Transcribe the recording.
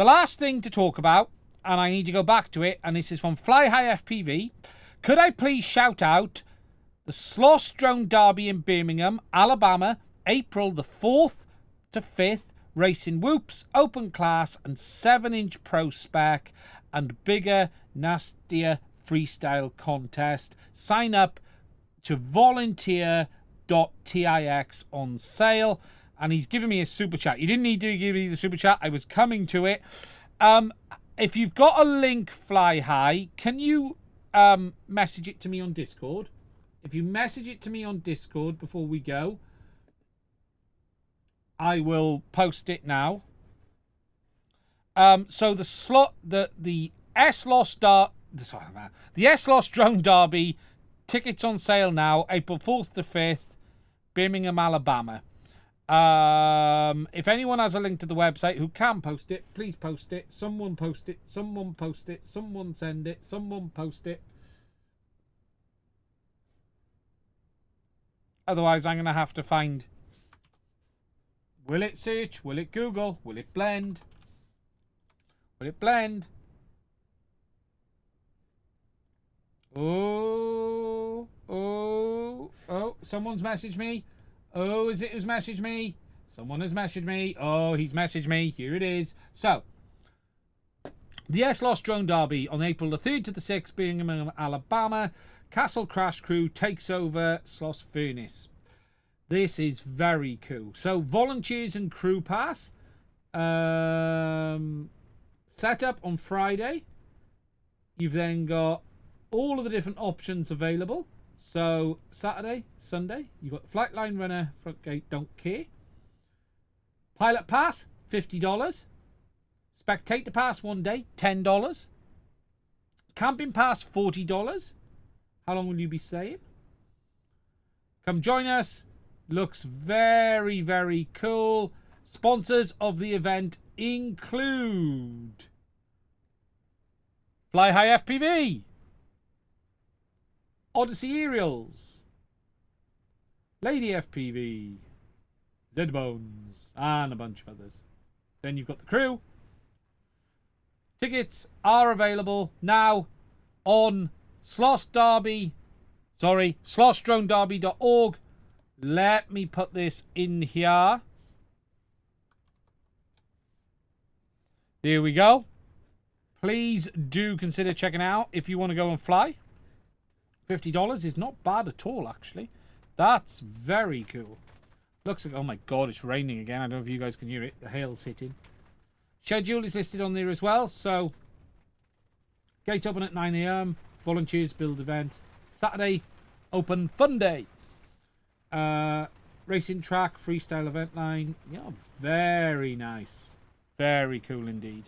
the last thing to talk about, and I need to go back to it, and this is from Fly High FPV. Could I please shout out the Sloss Drone Derby in Birmingham, Alabama, April the 4th to 5th, racing whoops, open class, and 7-inch pro spec, and bigger Nastier Freestyle Contest. Sign up to volunteer.tix on sale. And he's giving me a super chat. You didn't need to give me the super chat. I was coming to it. If you've got a link, Fly High, can you message it to me on Discord? If you message it to me on Discord before we go, I will post it now. So the Sloss Drone Derby tickets on sale now, April 4th to 5th, Birmingham, Alabama. If anyone has a link to the website who can post it, please post it. Someone post it. Someone post it. Someone send it. Someone post it. Otherwise, I'm going to have to find... Will it search? Will it Google? Will it blend? Will it blend? Oh, someone's messaged me. Oh, is it who's messaged me? Someone has messaged me. Oh, he's messaged me. Here it is. So, the Sloss Drone Derby on April the 3rd to the 6th, Birmingham, Alabama. Castle Crash Crew takes over Sloss Furnace. This is very cool. So, volunteers and crew pass. Set up on Friday. You've then got all of the different options available. So, Saturday, Sunday, you've got Flight Line Runner, Front Gate, Don't Care. Pilot Pass, $50. Spectator Pass, 1 day, $10. Camping Pass, $40. How long will you be staying? Come join us. Looks very, very cool. Sponsors of the event include Fly High FPV, Odyssey Aerials, Lady FPV, Z-Bones, and a bunch of others. Then you've got the crew. Tickets are available now on slossdronederby.org. Let me put this in here. There we go. Please do consider checking out if you want to go and fly. $50 is not bad at all, actually. That's very cool. Looks like, oh my god, it's raining again. I don't know if you guys can hear it. The hail's hitting. Schedule is listed on there as well. So, gates open at 9 AM. Volunteers build event. Saturday, open fun day. Racing track, freestyle event line. Yeah, very nice. Very cool indeed.